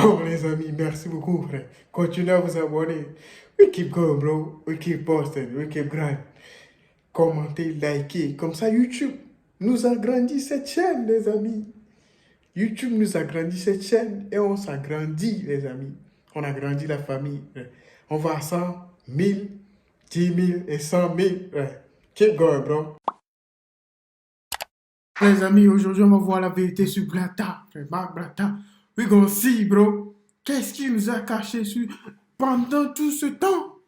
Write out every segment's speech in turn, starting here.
Bon, les amis, merci beaucoup, frère. Continuez à vous abonner. We keep going, bro. We keep posting. We keep grind. Commentez, likez. Comme ça, YouTube nous agrandit cette chaîne, les amis. YouTube nous agrandit cette chaîne et on s'agrandit, les amis. On agrandit la famille. On va à 100, 1000, 10 000 et 100 000. Keep going, bro. Les amis, aujourd'hui, on va voir la vérité sur Blatta. Marc Blatta. We gonna see, bro. Qu'est-ce qu'il nous a caché pendant tout ce temps?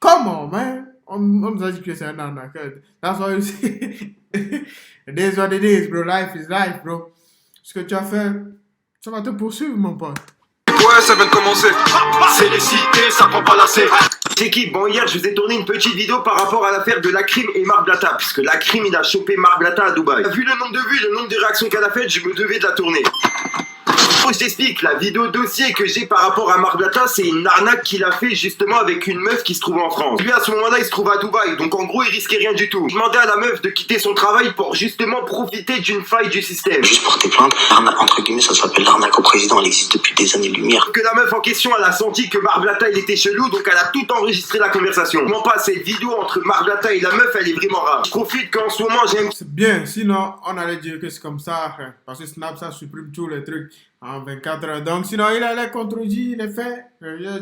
Comment, man? On nous a dit que c'est un arnaqueur. That's why you see. It is what it is, bro. Life is life, bro. Ce que tu as fait, ça va te poursuivre, mon pote. Ouais, ça vient de commencer. C'est les cités, ça prend pas lacet. C'est qui? Bon, hier, je vous ai tourné une petite vidéo par rapport à l'affaire de Lakrim et Marc Blatta, puisque Lakrim, il a chopé Marc Blatta à Dubaï. Vu le nombre de vues, le nombre de réactions qu'elle a faites, je me devais de la tourner. Faut que je t'explique, la vidéo dossier que j'ai par rapport à Marc Blatta, c'est une arnaque qu'il a fait justement avec une meuf qui se trouve en France. Lui, à ce moment-là, il se trouve à Dubaï, donc en gros, il risquait rien du tout. Il demandait à la meuf de quitter son travail pour justement profiter d'une faille du système. Juste porter plainte, l'arnaque, entre guillemets, ça s'appelle l'arnaque au président, elle existe depuis des années-lumière. Que la meuf en question, elle a senti que Marc Blatta, il était chelou, donc elle a tout enregistré la conversation. Non pas cette vidéo entre Marc Blatta et la meuf, elle est vraiment rare. Je profite qu'en ce moment, j'aime... C'est bien, sinon on allait dire que c'est comme ça, frère. Parce que Snap, ça supprime tous les trucs en 24 heures. Donc sinon, il allait contredire les faits.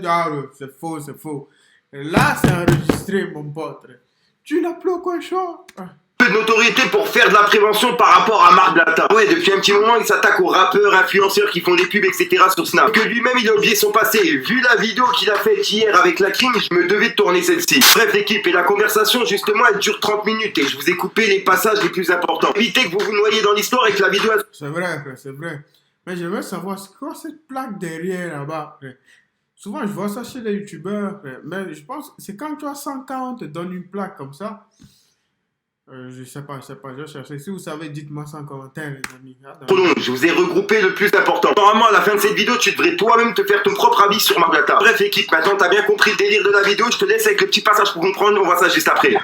Ah, c'est faux, c'est faux. Et là, c'est enregistré, mon pote. Tu n'as plus aucun choix. peu de notoriété pour faire de la prévention par rapport à Marc Blatta. Ouais, depuis un petit moment, il s'attaque aux rappeurs, influenceurs qui font des pubs, etc. sur Snap. Que lui-même, il a oublié son passé. Vu la vidéo qu'il a faite hier avec Lakrim, je me devais de tourner celle-ci. Bref, l'équipe, et la conversation, justement, elle dure 30 minutes et je vous ai coupé les passages les plus importants. Évitez que vous vous noyez dans l'histoire et que la vidéo... C'est vrai, frère, c'est vrai. Mais je veux savoir, c'est quoi cette plaque derrière là-bas, frère? Souvent, je vois ça chez les youtubeurs, frère. Mais je pense que c'est quand tu as 100K, on te donne une plaque comme ça. Je sais pas, je vais chercher. Si vous savez, dites-moi ça en commentaire, les amis. Je vous ai regroupé le plus important. Normalement, à la fin de cette vidéo, tu devrais toi-même te faire ton propre avis sur Marc Blatta. Bref, équipe, maintenant t'as bien compris le délire de la vidéo. Je te laisse avec le petit passage pour comprendre. On voit ça juste après.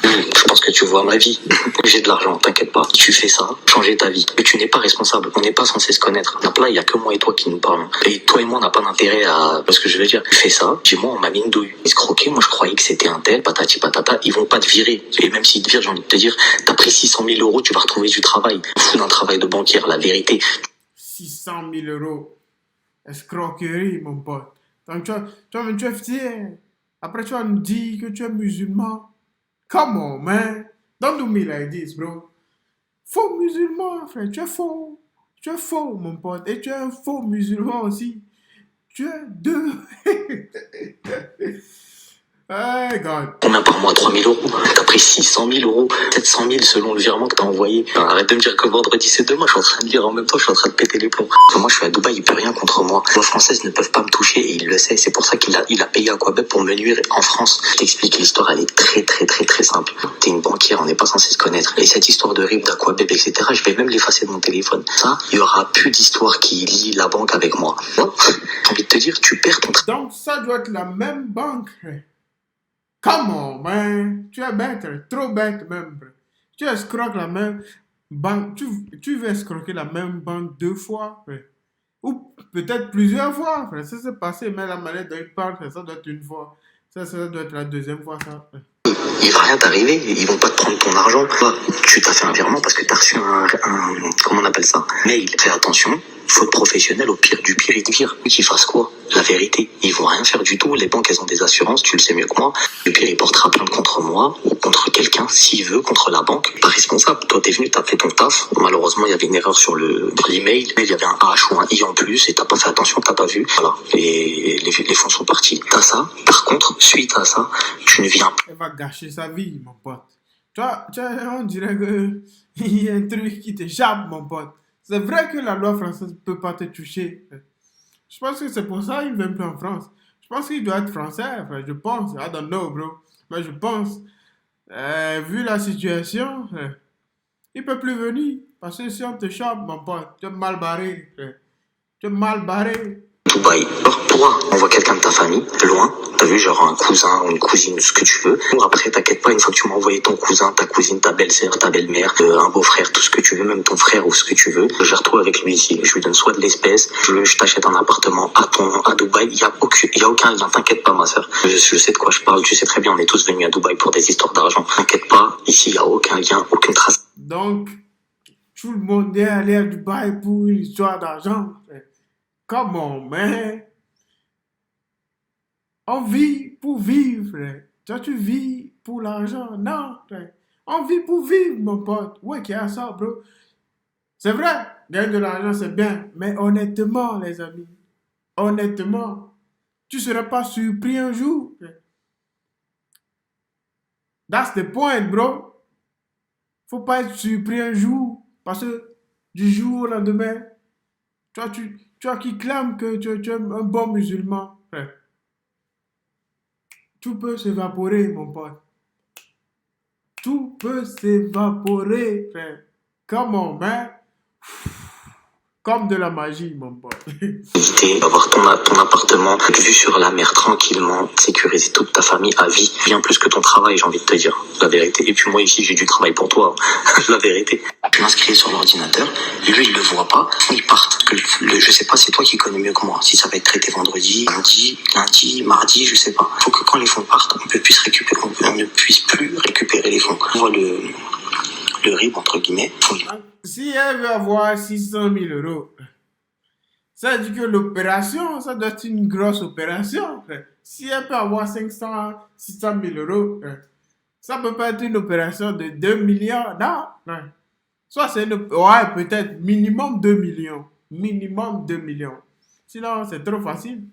Je pense que tu vois ma vie. J'ai de l'argent, t'inquiète pas. Tu fais ça, changer ta vie. Mais tu n'es pas responsable. On n'est pas censé se connaître. Donc là, il y a que moi et toi qui nous parlons. Et toi et moi, on n'a pas d'intérêt à... Parce que je veux dire, tu fais ça, dis-moi, on m'a mis une douille. Escroquer, moi je croyais que c'était un tel, patati patata. Ils vont pas te virer. Et même s'ils te virent, j'ai envie de te dire, t'as pris 600 000 euros, tu vas retrouver du travail. Fou d'un travail de banquière, la vérité. 600 000 euros. Escroquerie, mon pote. Donc tu es fier. Après, tu vas nous dire que tu es musulman. Come on, man. Don't do me like this, bro. Faux musulman, frère. Tu es faux. Tu es faux, mon pote. Et tu es un faux musulman aussi. Tu es deux. Hey, God. Combien par mois? 3 000 euros. T'as pris 600 000 euros. 700 000 selon le virement que t'as envoyé. Alors, arrête de me dire que vendredi c'est demain. Je suis en train de dire en même temps, je suis en train de péter les plombs. Parce que moi, je suis à Dubaï, il peut rien contre moi. Les lois françaises ne peuvent pas me toucher et il le sait. C'est pour ça qu'il a payé Aquabeb pour me nuire en France. Je t'explique, l'histoire, elle est très simple. T'es une banquière, on n'est pas censé se connaître. Et cette histoire de RIB, d'Aquabeb, etc., je vais même l'effacer de mon téléphone. Ça, il y aura plus d'histoire qui lie la banque avec moi. J'ai envie de te dire, tu perds ton... Donc, ça doit être la même banque, frère. Come on, man. Tu es bête, trop bête même. Frère. Tu escroques la même banque. Tu veux escroquer la même banque 2 fois, frère. Ou peut-être plusieurs fois, frère. Ça s'est passé, mais la manière dont il parle, ça doit être une fois. Ça doit être la deuxième fois, ça. Il va rien t'arriver, ils vont pas te prendre ton argent. Toi, tu t'as fait un virement parce que t'as reçu un comment on appelle ça? Mail. Fais attention, faute professionnelle, au pire du pire, ils te virent. Qu'ils fassent quoi? La vérité, ils vont rien faire du tout. Les banques, elles ont des assurances, tu le sais mieux que moi. Le pire, il portera plainte contre moi ou contre quelqu'un, s'il veut, contre la banque. Pas responsable. Toi, t'es venu, t'as fait ton taf. Malheureusement, il y avait une erreur sur l'email. Mais il y avait un H ou un I en plus et t'as pas fait attention, t'as pas vu. Voilà. Et les fonds sont partis. T'as ça. Par contre, suite à ça, tu ne viens Elle va gâcher sa vie, mon pote. Tu vois, on dirait qu'il y a un truc qui t'échappe, mon pote. C'est vrai que la loi française ne peut pas te toucher. Je pense que c'est pour ça qu'il ne vient plus en France. Je pense qu'il doit être français, frère. Je pense. I don't know, bro. Mais je pense. Vu la situation, il ne peut plus venir. Parce que si on te chope, mon pote, tu es mal barré, frère. Tu es mal barré. Dubaï. Alors, toi, on voit quelqu'un de ta famille, loin, t'as vu, genre un cousin ou une cousine, ce que tu veux. Ou après, t'inquiète pas, une fois que tu m'as envoyé ton cousin, ta cousine, ta belle-sœur, ta belle-mère, un beau-frère, tout ce que tu veux, même ton frère ou ce que tu veux, je retrouve avec lui ici. Je lui donne soit de l'espèce, je t'achète un appartement à Dubaï, il y a aucun lien, t'inquiète pas, ma sœur. Je sais de quoi je parle, tu sais très bien, on est tous venus à Dubaï pour des histoires d'argent. T'inquiète pas, ici, il y a aucun lien, aucune trace. Donc, tout le monde est allé à Dubaï pour une histoire d'argent. Come on, man. On vit pour vivre. Toi, tu vis pour l'argent. Non, on vit pour vivre, mon pote. Ouais, qu'il y a ça, bro. C'est vrai, gagner de l'argent, c'est bien. Mais honnêtement, les amis, honnêtement, tu serais pas surpris un jour. That's the point, bro. Faut pas être surpris un jour. Parce que du jour au lendemain, toi qui clames que tu es un bon musulman, frère, tout peut s'évaporer, mon pote. Tout peut s'évaporer, frère. Come on, man. Comme de la magie, mon pote. Éviter d'avoir ton appartement vue sur la mer tranquillement, sécuriser toute ta famille à vie, bien plus que ton travail, j'ai envie de te dire, la vérité. Et puis moi ici, j'ai du travail pour toi, la vérité. Je m'inscris sur l'ordinateur, lui il le voit pas, ils partent. Je sais pas, c'est toi qui connais mieux que moi. Si ça va être traité vendredi, lundi, mardi, je sais pas. Faut que quand les fonds partent, on ne puisse plus récupérer les fonds. On voit le RIB, entre guillemets. Si elle veut avoir 600 000 euros, ça veut dire que l'opération, ça doit être une grosse opération, frère. Si elle peut avoir 600 000 euros, ça peut pas être une opération de 2 millions, non. Soit c'est ouais, peut-être minimum 2 millions. Minimum 2 millions. Sinon, c'est trop facile.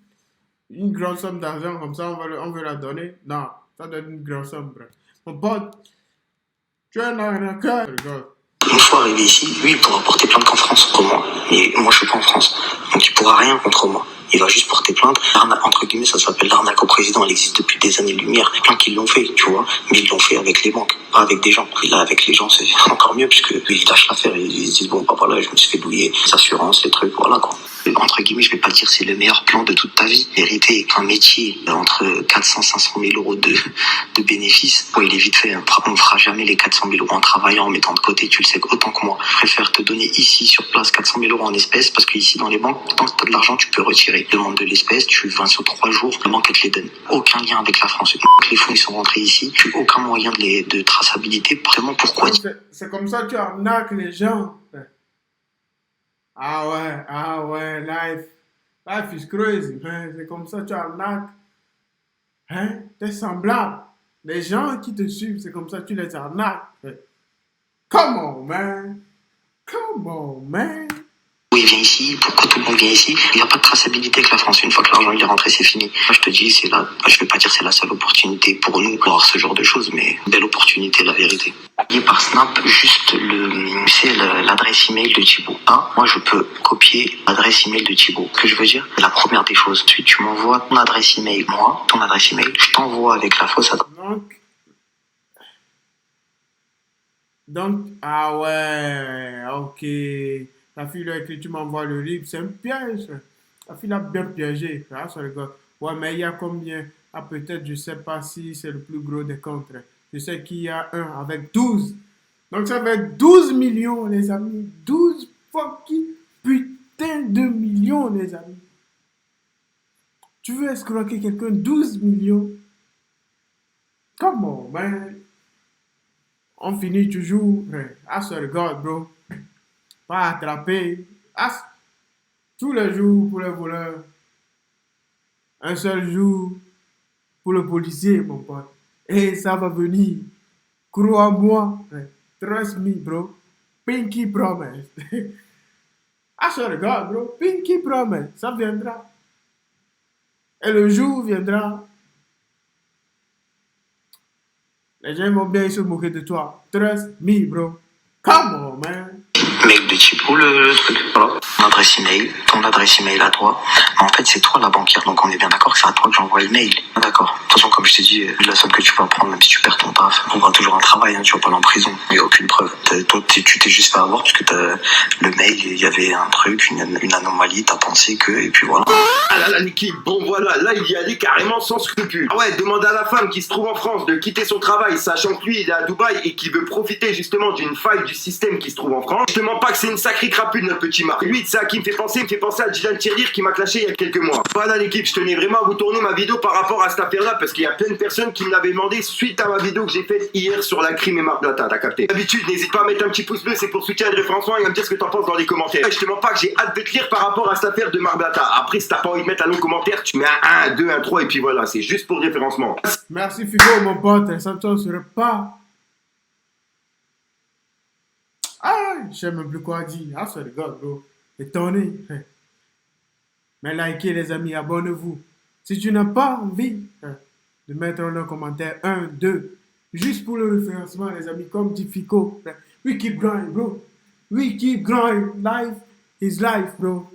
Une grande somme d'argent comme ça, on veut la donner. Non, ça doit être une grande somme, frère. Mon pote, tu es un arnaqueur, regarde. Une fois arrivé ici, lui, il pourra porter plainte qu'en France contre moi. Mais moi, je suis pas en France. Donc, il pourra rien contre moi. Il va juste porter plainte. Entre guillemets, ça s'appelle l'arnaque au président. Elle existe depuis des années-lumière. Il y a plein qui l'ont fait, tu vois. Mais ils l'ont fait avec les banques, pas avec des gens. Et là, avec les gens, c'est encore mieux, puisque ils lâchent l'affaire. Ils se disent, bon, bah voilà, je me suis fait douiller. Les assurances, les trucs, voilà, quoi. Entre guillemets, je vais pas dire c'est le meilleur plan de toute ta vie. Vérité, un métier entre 400 500 000 euros de bénéfices, bon, il est vite fait. On fera jamais les 400 000 euros en travaillant, en mettant de côté, tu le sais autant que moi. Je préfère te donner ici, sur place, 400 000 euros en espèces, parce que ici, dans les banques, tant que tu as de l'argent, tu peux retirer. Demande de l'espèce, tu vends sur 3 jours, la banque, elle te les donne. Aucun lien avec la France. Les fonds, ils sont rentrés ici, tu n'as aucun moyen de traçabilité. Vraiment, pourquoi? C'est comme ça que tu arnaques les gens. Ah ouais, life is crazy, man. C'est comme ça que tu arnaques. Hein? T'es semblable. Les gens qui te suivent, c'est comme ça que tu les arnaques. Come on, man. Come on, man. Il vient ici, pourquoi tout le monde vient ici? Il n'y a pas de traçabilité avec la France. Une fois que l'argent il est rentré, c'est fini. Moi, je te dis, je vais pas dire c'est la seule opportunité pour nous d'avoir ce genre de choses, mais belle opportunité, la vérité. Copier par Snap juste l'adresse email de Thibaut. Moi, je peux copier l'adresse email de Thibaut. Ce que je veux dire, c'est la première des choses. Ensuite, tu m'envoies ton adresse email. Moi, ton adresse email, je t'envoie avec la fausse adresse. Donc, ah ouais, ok. La fille là que tu m'envoies le livre, c'est un piège. La fille a bien piégé. Ah, ça rigole. Ouais, mais il y a combien? Ah, peut-être, je sais pas si c'est le plus gros des comptes. Je sais qu'il y a un avec 12. Donc, ça fait 12 millions, les amis. 12 fucking putain de millions, les amis. Tu veux escroquer quelqu'un? 12 millions? Come on, man. On finit toujours. I swear to God, bro. Pas attraper. Tous les jours pour le voleur. Un seul jour pour le policier, mon pote. Et ça va venir. Crois-moi. Trust me, bro. Pinky promise. I swear to God, bro. Pinky promise. Ça viendra. Et le jour viendra. Les gens vont bien se moquer de toi. Trust me, bro. Come on, man. Mail de Thibaut, le truc. Voilà. Mon adresse email, ton adresse email à toi. Mais en fait, c'est toi la banquière, donc on est bien d'accord que c'est à toi que j'envoie le mail. D'accord. De toute façon, comme je t'ai dit, la somme que tu vas prendre, même si tu perds ton taf, on aura toujours un travail, hein, tu vas pas aller en prison. Il n'y a aucune preuve. Toi, tu t'es juste fait avoir parce que le mail, il y avait un truc, une anomalie, t'as pensé que, et puis voilà. Ah là là, l'équipe, bon voilà, là il y allait carrément sans scrupule. Ah ouais, demande à la femme qui se trouve en France de quitter son travail, sachant que lui il est à Dubaï et qui veut profiter justement d'une faille du système qui se trouve en France. Je te mens pas que c'est une sacrée crapule notre petit Marc. Lui, c'est ça qui me fait penser à Dylan Tirdir qui m'a clashé il y a quelques mois. Voilà l'équipe, je tenais vraiment à vous tourner ma vidéo par rapport à cette affaire-là parce qu'il y a plein de personnes qui me l'avaient demandé suite à ma vidéo que j'ai faite hier sur la crime et Marc Blatta, t'as capté. D'habitude, n'hésite pas à mettre un petit pouce bleu, c'est pour soutien et le référencement et à me dire ce que t'en penses dans les commentaires. Je te mens pas que j'ai hâte de te lire par rapport à cette affaire de Marc Blatta. Après, si t'as pas envie de mettre un long commentaire, tu mets un 1, 2, 1, 3 et puis voilà, c'est juste pour le référencement. Merci Figo, mon pote. Ça ne serait pas. Ah, je sais même plus quoi dire. Ah, c'est le gars, bro. Étonné. Mais likez, les amis, abonnez-vous. Si tu n'as pas envie de mettre un commentaire 1, 2, juste pour le référencement, les amis, comme dit Fico. We keep growing, bro. We keep growing. Life is life, bro.